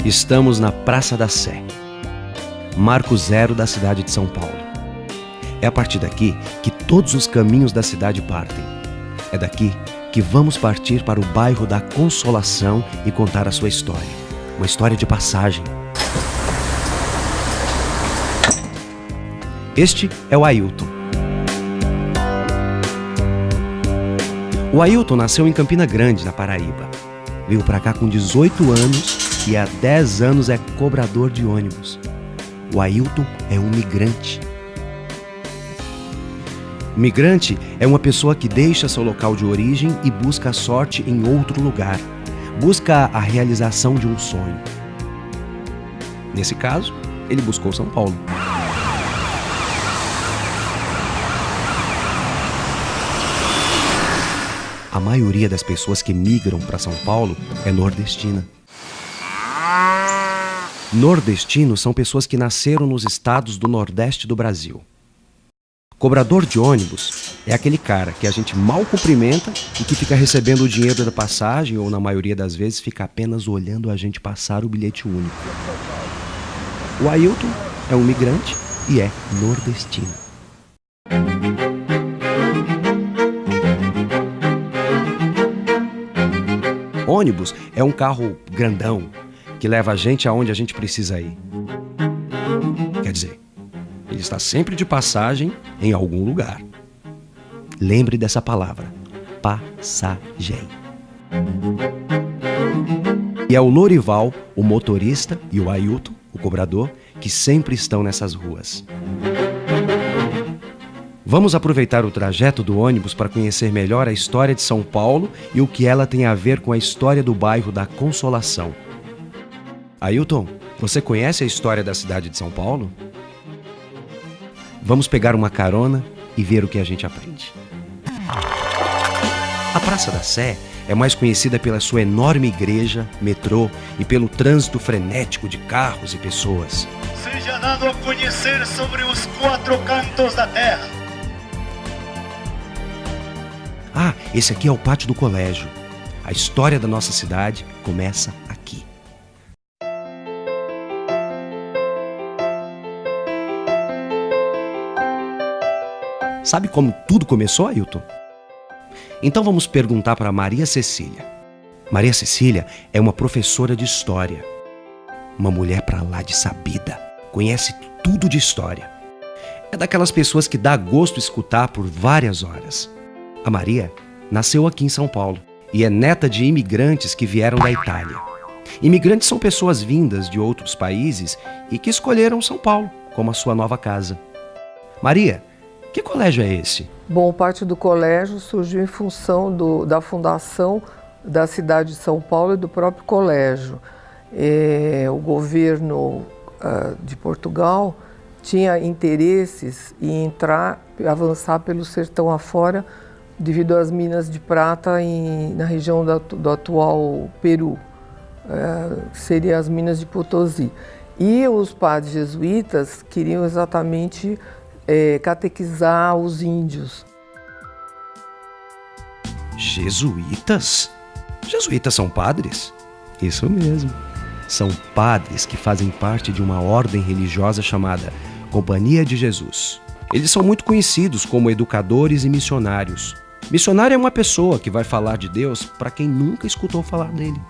Estamos na Praça da Sé, marco zero da cidade de São Paulo. É a partir daqui que todos os caminhos da cidade partem. É daqui que vamos partir para o bairro da Consolação e contar a sua história. Uma história de passagem. Este é o Ailton. O Ailton nasceu em Campina Grande, na Paraíba. Veio para cá com 18 anos e há 10 anos é cobrador de ônibus. O Ailton é um migrante. Migrante é uma pessoa que deixa seu local de origem e busca a sorte em outro lugar. Busca a realização de um sonho. Nesse caso, ele buscou São Paulo. A maioria das pessoas que migram para São Paulo é nordestina. Nordestinos são pessoas que nasceram nos estados do Nordeste do Brasil. Cobrador de ônibus é aquele cara que a gente mal cumprimenta e que fica recebendo o dinheiro da passagem ou, na maioria das vezes, fica apenas olhando a gente passar o bilhete único. O Ailton é um migrante e é nordestino. Ônibus é um carro grandão que leva a gente aonde a gente precisa ir. Quer dizer, ele está sempre de passagem em algum lugar. Lembre dessa palavra, passagem. E é o Lorival, o motorista, e o Ailton, o cobrador, que sempre estão nessas ruas. Vamos aproveitar o trajeto do ônibus para conhecer melhor a história de São Paulo e o que ela tem a ver com a história do bairro da Consolação. Ailton, você conhece a história da cidade de São Paulo? Vamos pegar uma carona e ver o que a gente aprende. A Praça da Sé é mais conhecida pela sua enorme igreja, metrô e pelo trânsito frenético de carros e pessoas. Seja dado a conhecer sobre os 4 cantos da terra. Ah, esse aqui é o pátio do colégio. A história da nossa cidade começa aqui. Sabe como tudo começou, Ailton? Então vamos perguntar para Maria Cecília. Maria Cecília é uma professora de história. Uma mulher pra lá de sabida. Conhece tudo de história. É daquelas pessoas que dá gosto escutar por várias horas. A Maria nasceu aqui em São Paulo e é neta de imigrantes que vieram da Itália. Imigrantes são pessoas vindas de outros países e que escolheram São Paulo como a sua nova casa. Maria, que colégio é esse? Bom, parte do colégio surgiu em função da fundação da cidade de São Paulo e do próprio colégio. O governo de Portugal tinha interesses em avançar pelo sertão afora devido às minas de prata na região do atual Peru, que seriam as minas de Potosí. E os padres jesuítas queriam exatamente catequizar os índios. Jesuítas? Jesuítas são padres? Isso mesmo. São padres que fazem parte de uma ordem religiosa chamada Companhia de Jesus. Eles são muito conhecidos como educadores e missionários. Missionário é uma pessoa que vai falar de Deus para quem nunca escutou falar dele.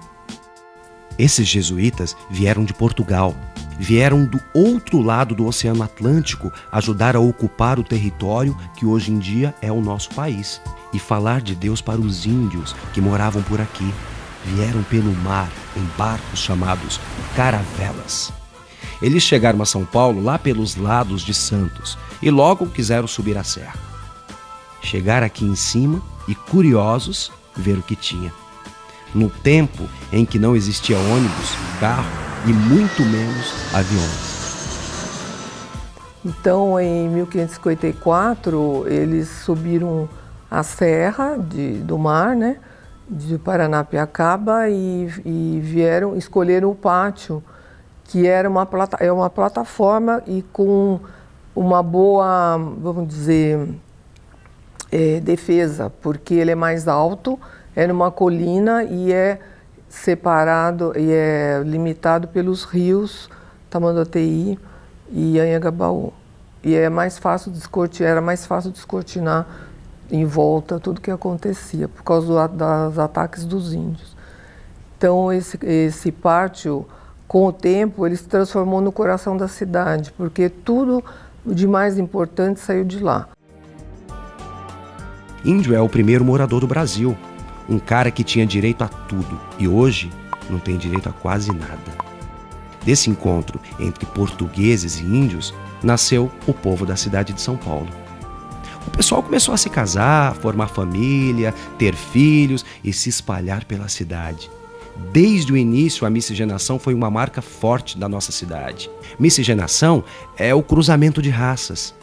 Esses jesuítas vieram de Portugal. Vieram do outro lado do Oceano Atlântico ajudar a ocupar o território que hoje em dia é o nosso país e falar de Deus para os índios que moravam por aqui. Vieram pelo mar em barcos chamados caravelas. Eles chegaram a São Paulo lá pelos lados de Santos e logo quiseram subir a serra. Chegaram aqui em cima e, curiosos, ver o que tinha. No tempo em que não existia ônibus, carro e muito menos aviões. Então, em 1554, eles subiram a serra do mar, né, de Paranapiacaba e escolheram o pátio, que era uma plataforma e com uma boa, vamos dizer, defesa, porque ele é mais alto, é numa colina e separado e é limitado pelos rios Tamanduateí e Anhangabaú. E era mais fácil descortinar em volta tudo que acontecia, por causa dos ataques dos índios. Então, esse pátio, com o tempo, ele se transformou no coração da cidade, porque tudo de mais importante saiu de lá. Índio é o primeiro morador do Brasil, um cara que tinha direito a tudo e hoje não tem direito a quase nada. Desse encontro entre portugueses e índios, nasceu o povo da cidade de São Paulo. O pessoal começou a se casar, formar família, ter filhos e se espalhar pela cidade. Desde o início, a miscigenação foi uma marca forte da nossa cidade. Miscigenação é o cruzamento de raças.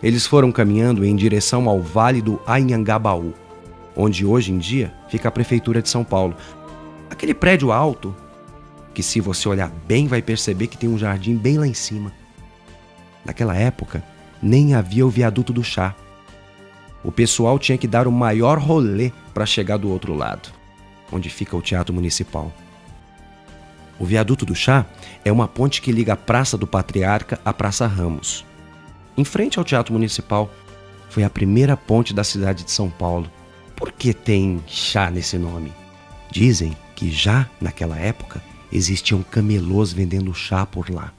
Eles foram caminhando em direção ao Vale do Anhangabaú, onde hoje em dia fica a Prefeitura de São Paulo. Aquele prédio alto, que se você olhar bem vai perceber que tem um jardim bem lá em cima. Naquela época, nem havia o viaduto do chá. O pessoal tinha que dar o maior rolê para chegar do outro lado, onde fica o Teatro Municipal. O viaduto do chá é uma ponte que liga a Praça do Patriarca à Praça Ramos. Em frente ao Teatro Municipal, foi a primeira ponte da cidade de São Paulo. Por que tem chá nesse nome? Dizem que já naquela época existiam camelôs vendendo chá por lá.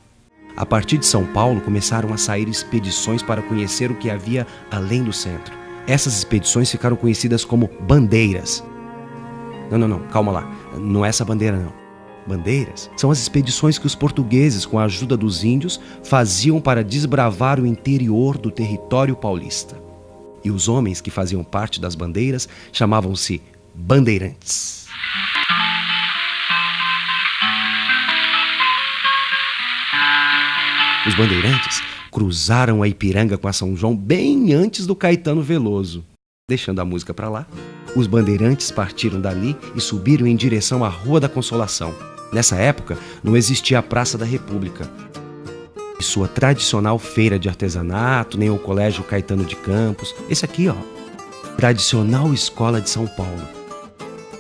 A partir de São Paulo começaram a sair expedições para conhecer o que havia além do centro. Essas expedições ficaram conhecidas como bandeiras. Não, calma lá. Não é essa bandeira, não. Bandeiras são as expedições que os portugueses, com a ajuda dos índios, faziam para desbravar o interior do território paulista. E os homens que faziam parte das bandeiras chamavam-se bandeirantes. Os bandeirantes cruzaram a Ipiranga com a São João bem antes do Caetano Veloso. Deixando a música para lá, os bandeirantes partiram dali e subiram em direção à Rua da Consolação. Nessa época, não existia a Praça da República e sua tradicional feira de artesanato, nem o Colégio Caetano de Campos. Esse aqui, tradicional escola de São Paulo,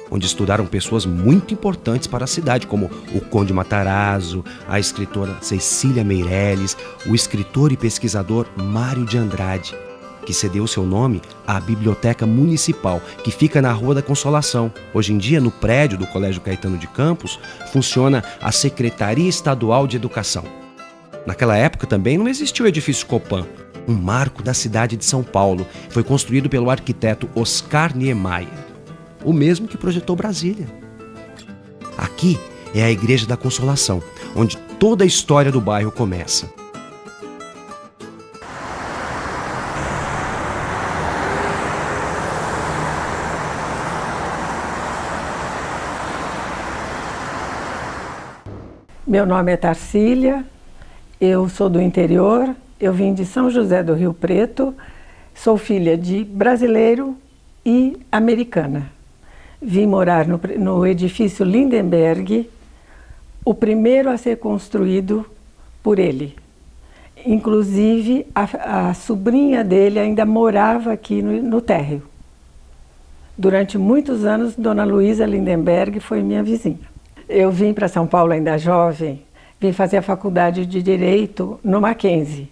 onde estudaram pessoas muito importantes para a cidade, como o Conde Matarazzo, a escritora Cecília Meirelles, o escritor e pesquisador Mário de Andrade, que cedeu seu nome à Biblioteca Municipal, que fica na Rua da Consolação. Hoje em dia, no prédio do Colégio Caetano de Campos, funciona a Secretaria Estadual de Educação. Naquela época também não existia o edifício Copan, um marco da cidade de São Paulo. Foi construído pelo arquiteto Oscar Niemeyer, o mesmo que projetou Brasília. Aqui é a Igreja da Consolação, onde toda a história do bairro começa. Meu nome é Tarsília, eu sou do interior, eu vim de São José do Rio Preto, sou filha de brasileiro e americana. Vim morar no edifício Lindenberg, o primeiro a ser construído por ele. Inclusive, a sobrinha dele ainda morava aqui no térreo. Durante muitos anos, Dona Luísa Lindenberg foi minha vizinha. Eu vim para São Paulo ainda jovem, vim fazer a faculdade de Direito no Mackenzie.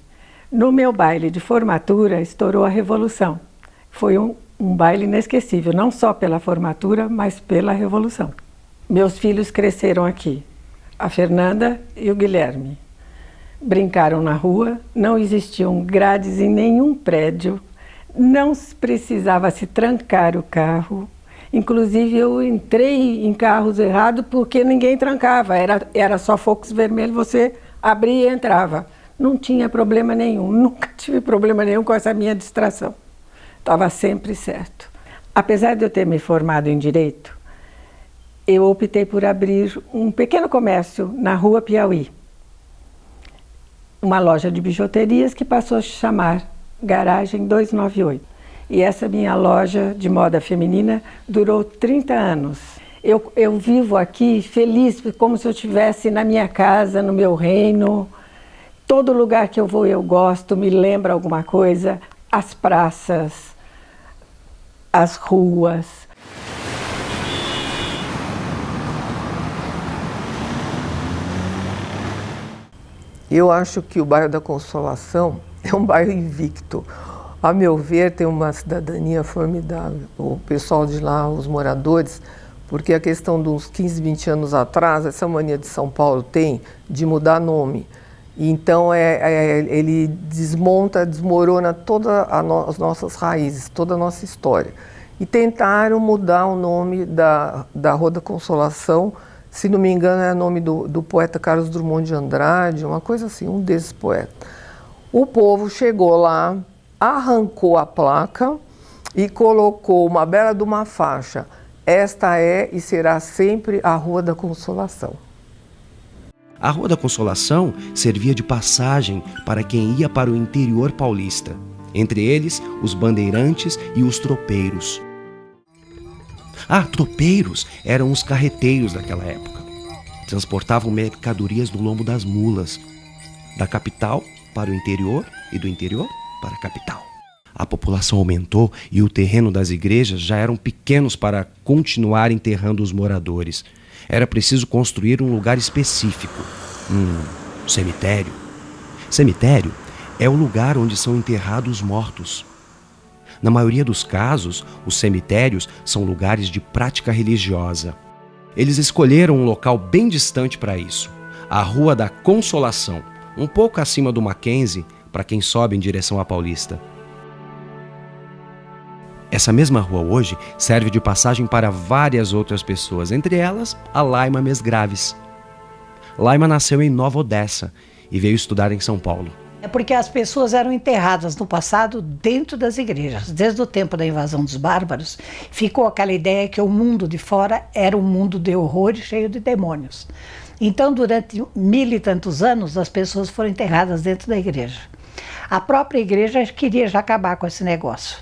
No meu baile de formatura, estourou a Revolução. Foi um baile inesquecível, não só pela formatura, mas pela Revolução. Meus filhos cresceram aqui, a Fernanda e o Guilherme. Brincaram na rua, não existiam grades em nenhum prédio, não precisava se trancar o carro. Inclusive, eu entrei em carros errados porque ninguém trancava, era só focos vermelhos, você abria e entrava. Não tinha problema nenhum, nunca tive problema nenhum com essa minha distração. Estava sempre certo. Apesar de eu ter me formado em Direito, eu optei por abrir um pequeno comércio na Rua Piauí. Uma loja de bijuterias que passou a se chamar Garagem 298. E essa minha loja de moda feminina durou 30 anos. Eu vivo aqui feliz, como se eu estivesse na minha casa, no meu reino. Todo lugar que eu vou eu gosto, me lembra alguma coisa. As praças, as ruas. Eu acho que o bairro da Consolação é um bairro invicto. A meu ver, tem uma cidadania formidável. O pessoal de lá, os moradores, porque a questão de uns 15, 20 anos atrás, essa mania de São Paulo tem de mudar nome. Então, ele desmorona todas as nossas raízes, toda a nossa história. E tentaram mudar o nome da Rua da Consolação, se não me engano, é o nome do poeta Carlos Drummond de Andrade, uma coisa assim, um desses poetas. O povo chegou lá, arrancou a placa e colocou uma bela de uma faixa. Esta é e será sempre a Rua da Consolação. A Rua da Consolação servia de passagem para quem ia para o interior paulista, entre eles os bandeirantes e os tropeiros. Tropeiros eram os carreteiros daquela época. Transportavam mercadorias no lombo das mulas, da capital para o interior e do interior para a capital. A população aumentou e o terreno das igrejas já eram pequenos para continuar enterrando os moradores. Era preciso construir um lugar específico, um cemitério. Cemitério é o lugar onde são enterrados os mortos. Na maioria dos casos, os cemitérios são lugares de prática religiosa. Eles escolheram um local bem distante para isso, a Rua da Consolação, um pouco acima do Mackenzie, para quem sobe em direção à Paulista. Essa mesma rua hoje serve de passagem para várias outras pessoas, entre elas a Laima Mesgraves. Laima nasceu em Nova Odessa e veio estudar em São Paulo. É porque as pessoas eram enterradas no passado dentro das igrejas. Desde o tempo da invasão dos bárbaros, ficou aquela ideia que o mundo de fora era um mundo de horror cheio de demônios. Então, durante 1000 e tantos anos, as pessoas foram enterradas dentro da igreja. A própria igreja queria já acabar com esse negócio,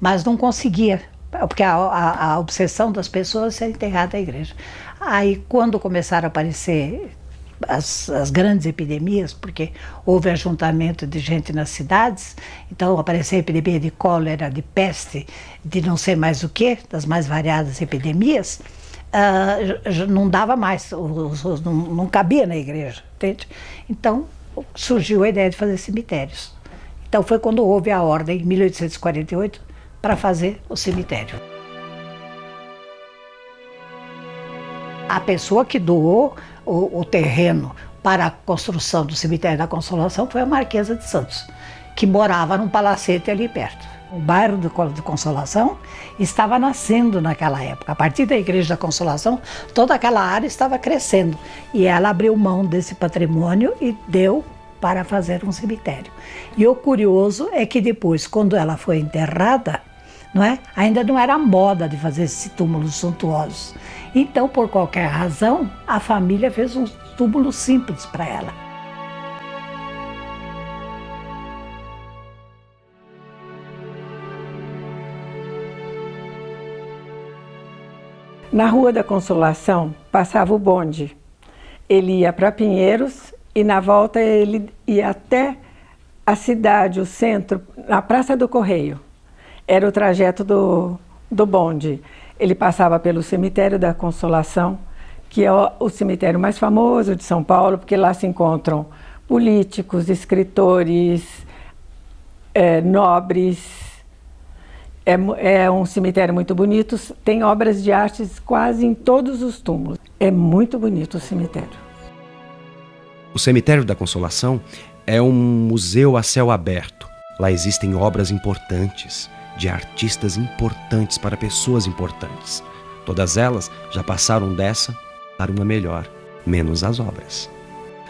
mas não conseguia, porque a obsessão das pessoas era enterrada na igreja. Aí, quando começaram a aparecer as grandes epidemias, porque houve ajuntamento de gente nas cidades, então apareceu a epidemia de cólera, de peste, de não sei mais o que, das mais variadas epidemias, não dava mais, não cabia na igreja, entende? Então surgiu a ideia de fazer cemitérios. Então foi quando houve a ordem, em 1848, para fazer o cemitério. A pessoa que doou o terreno para a construção do cemitério da Consolação foi a Marquesa de Santos, que morava num palacete ali perto. O bairro de Consolação estava nascendo naquela época. A partir da Igreja da Consolação, toda aquela área estava crescendo. E ela abriu mão desse patrimônio e deu para fazer um cemitério. E o curioso é que depois, quando ela foi enterrada, não é? Ainda não era moda de fazer esses túmulos suntuosos. Então, por qualquer razão, a família fez um túmulo simples para ela. Na Rua da Consolação passava o bonde. Ele ia para Pinheiros e na volta ele ia até a cidade, o centro, na Praça do Correio. Era o trajeto do bonde. Ele passava pelo Cemitério da Consolação, que é o cemitério mais famoso de São Paulo, porque lá se encontram políticos, escritores, nobres. É um cemitério muito bonito, tem obras de artes quase em todos os túmulos. É muito bonito o cemitério. O Cemitério da Consolação é um museu a céu aberto. Lá existem obras importantes, de artistas importantes para pessoas importantes. Todas elas já passaram dessa para uma melhor, menos as obras.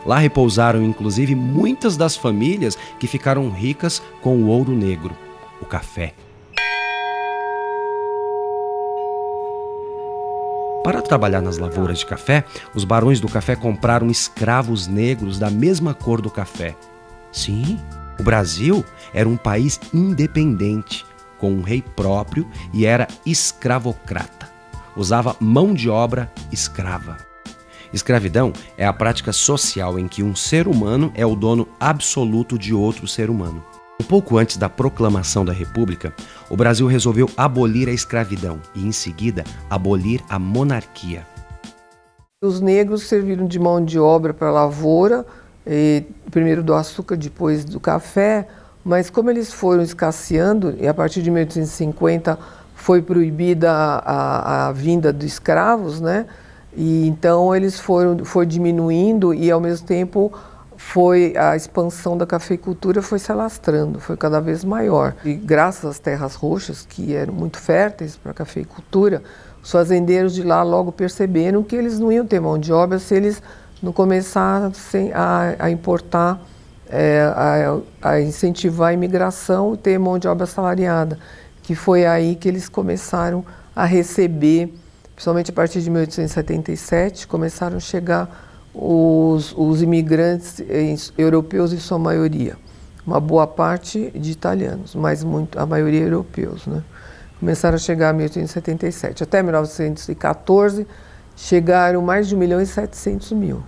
Lá repousaram inclusive muitas das famílias que ficaram ricas com o ouro negro, o café. Para trabalhar nas lavouras de café, os barões do café compraram escravos negros da mesma cor do café. Sim, o Brasil era um país independente, com um rei próprio e era escravocrata. Usava mão de obra escrava. Escravidão é a prática social em que um ser humano é o dono absoluto de outro ser humano. Um pouco antes da proclamação da República, o Brasil resolveu abolir a escravidão e, em seguida, abolir a monarquia. Os negros serviram de mão de obra para a lavoura, primeiro do açúcar, depois do café, mas como eles foram escasseando, e a partir de 1850 foi proibida a vinda de escravos, né? E então eles foi diminuindo e ao mesmo tempo a expansão da cafeicultura foi se alastrando, foi cada vez maior. E graças às terras roxas, que eram muito férteis para a cafeicultura, os fazendeiros de lá logo perceberam que eles não iam ter mão de obra se eles não começassem a importar, a incentivar a imigração e ter mão de obra assalariada, que foi aí que eles começaram a receber, principalmente a partir de 1877, começaram a chegar os imigrantes europeus em sua maioria. Uma boa parte de italianos, mas a maioria europeus, né? Começaram a chegar em 1877. Até 1914, chegaram mais de 1.700.000.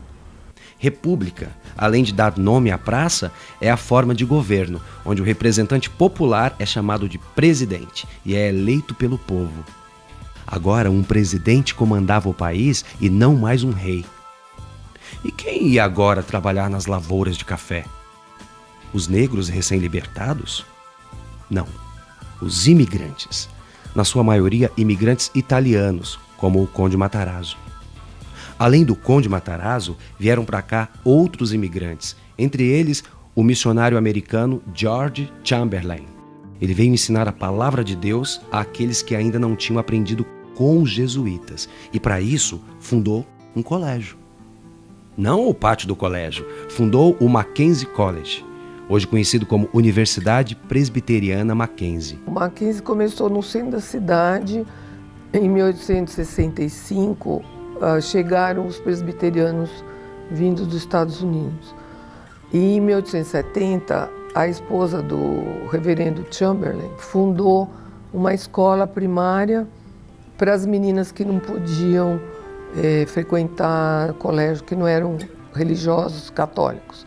República, além de dar nome à praça, é a forma de governo, onde o representante popular é chamado de presidente e é eleito pelo povo. Agora, um presidente comandava o país e não mais um rei. E quem ia agora trabalhar nas lavouras de café? Os negros recém-libertados? Não, os imigrantes. Na sua maioria, imigrantes italianos, como o Conde Matarazzo. Além do Conde Matarazzo, vieram para cá outros imigrantes, entre eles o missionário americano George Chamberlain. Ele veio ensinar a palavra de Deus àqueles que ainda não tinham aprendido com os jesuítas e, para isso, fundou um colégio. Não o pátio do colégio, fundou o Mackenzie College, hoje conhecido como Universidade Presbiteriana Mackenzie. O Mackenzie começou no centro da cidade. Em 1865, chegaram os presbiterianos vindos dos Estados Unidos. E em 1870, a esposa do reverendo Chamberlain fundou uma escola primária para as meninas que não podiam frequentar colégio, que não eram religiosos católicos.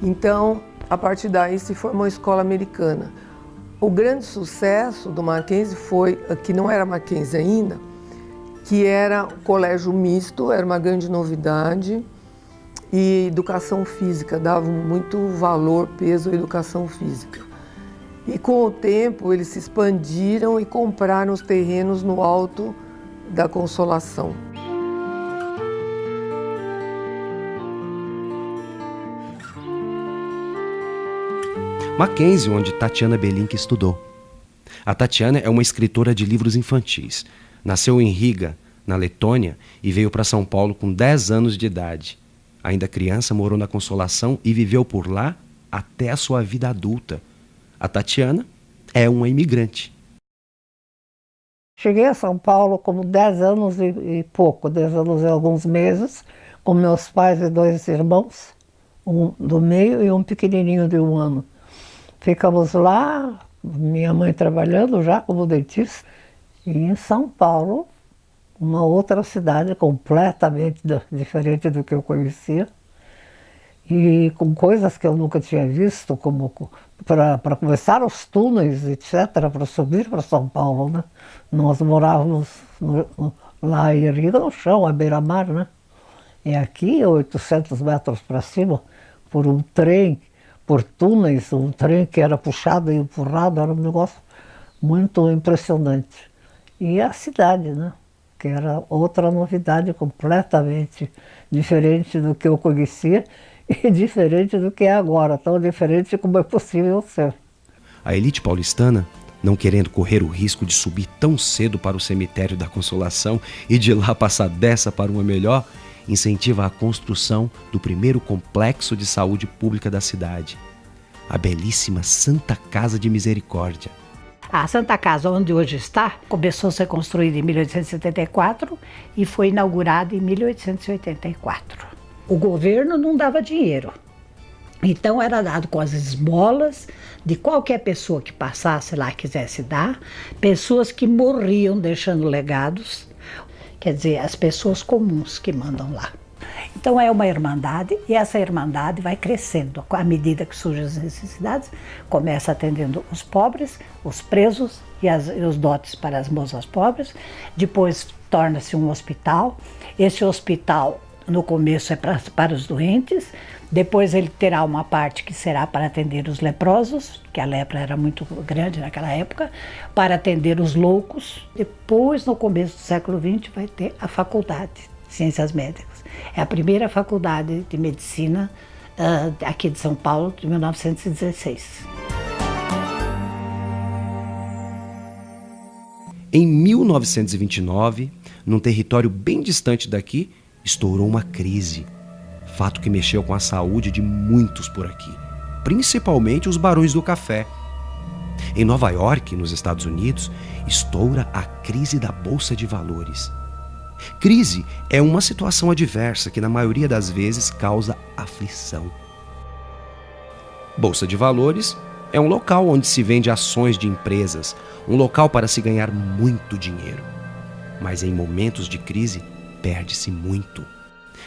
Então, a partir daí se formou a escola americana. O grande sucesso do Mackenzie foi, que não era Mackenzie ainda, que era o colégio misto, era uma grande novidade, e educação física, dava muito valor, peso à educação física. E com o tempo eles se expandiram e compraram os terrenos no Alto da Consolação. Mackenzie, onde Tatiana Belink estudou. A Tatiana é uma escritora de livros infantis. Nasceu em Riga, na Letônia, e veio para São Paulo com 10 anos de idade. Ainda criança, morou na Consolação e viveu por lá até a sua vida adulta. A Tatiana é uma imigrante. Cheguei a São Paulo com 10 anos e pouco, 10 anos e alguns meses, com meus pais e 2 irmãos, um do meio e um pequenininho de 1 ano. Ficamos lá, minha mãe trabalhando já como dentista, e em São Paulo, uma outra cidade completamente diferente do que eu conhecia, e com coisas que eu nunca tinha visto, como para começar os túneis, etc., para subir para São Paulo, né? Nós morávamos lá em Riga, no chão, à beira-mar, né? E aqui, 800 metros para cima, por um trem, por túneis, um trem que era puxado e empurrado, era um negócio muito impressionante. E a cidade, né? Que era outra novidade completamente diferente do que eu conhecia e diferente do que é agora, tão diferente como é possível ser. A elite paulistana, não querendo correr o risco de subir tão cedo para o cemitério da Consolação e de lá passar dessa para uma melhor, incentiva a construção do primeiro complexo de saúde pública da cidade, a belíssima Santa Casa de Misericórdia. A Santa Casa, onde hoje está, começou a ser construída em 1874 e foi inaugurada em 1884. O governo não dava dinheiro, então era dado com as esmolas de qualquer pessoa que passasse lá, quisesse dar, pessoas que morriam deixando legados, quer dizer, as pessoas comuns que mandam lá. Então é uma irmandade e essa irmandade vai crescendo. À medida que surgem as necessidades, começa atendendo os pobres, os presos e os dotes para as moças pobres. Depois torna-se um hospital. Esse hospital no começo é para os doentes, depois ele terá uma parte que será para atender os leprosos, que a lepra era muito grande naquela época, para atender os loucos. Depois, no começo do século XX, vai ter a faculdade de Ciências Médicas. É a primeira faculdade de medicina aqui de São Paulo, de 1916. Em 1929, num território bem distante daqui, estourou uma crise. Fato que mexeu com a saúde de muitos por aqui, principalmente os barões do café. Em Nova York, nos Estados Unidos, estoura a crise da Bolsa de Valores. Crise é uma situação adversa que, na maioria das vezes, causa aflição. Bolsa de Valores é um local onde se vende ações de empresas, um local para se ganhar muito dinheiro. Mas em momentos de crise, perde-se muito.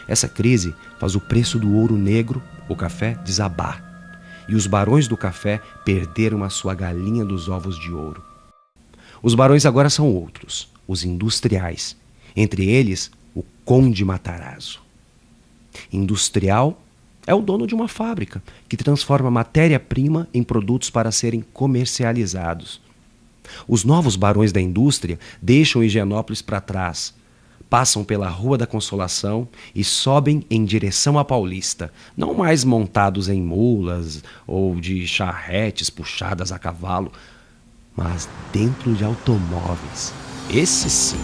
Essa crise faz o preço do ouro negro, o café, desabar. E os barões do café perderam a sua galinha dos ovos de ouro. Os barões agora são outros, os industriais. Entre eles, o Conde Matarazzo. Industrial é o dono de uma fábrica que transforma matéria-prima em produtos para serem comercializados. Os novos barões da indústria deixam Higienópolis para trás, passam pela Rua da Consolação e sobem em direção à Paulista, não mais montados em mulas ou de charretes puxadas a cavalo, mas dentro de automóveis. Esses sim,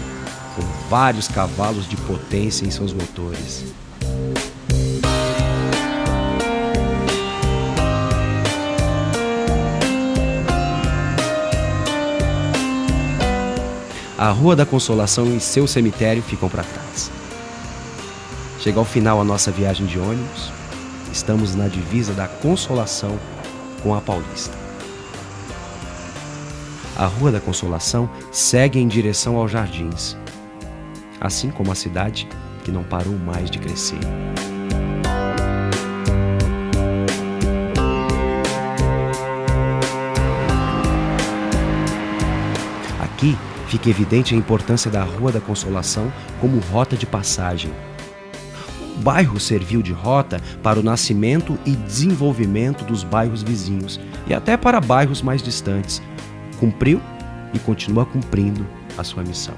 com vários cavalos de potência em seus motores. A Rua da Consolação e seu cemitério ficam para trás. Chega ao final a nossa viagem de ônibus. Estamos na divisa da Consolação com a Paulista. A Rua da Consolação segue em direção aos Jardins, assim como a cidade que não parou mais de crescer. Aqui fica evidente a importância da Rua da Consolação como rota de passagem. O bairro serviu de rota para o nascimento e desenvolvimento dos bairros vizinhos e até para bairros mais distantes. Cumpriu e continua cumprindo a sua missão.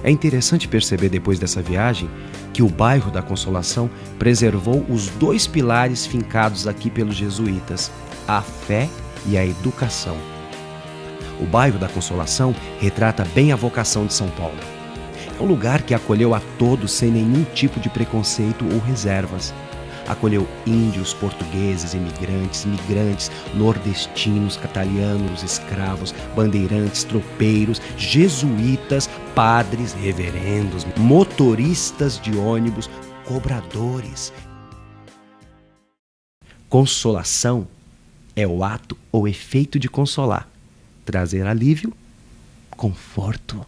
É interessante perceber depois dessa viagem que o bairro da Consolação preservou os dois pilares fincados aqui pelos jesuítas, a fé e a educação. O bairro da Consolação retrata bem a vocação de São Paulo. É um lugar que acolheu a todos sem nenhum tipo de preconceito ou reservas. Acolheu índios, portugueses, imigrantes, migrantes, nordestinos, italianos, escravos, bandeirantes, tropeiros, jesuítas, padres, reverendos, motoristas de ônibus, cobradores. Consolação é o ato ou efeito de consolar, trazer alívio, conforto.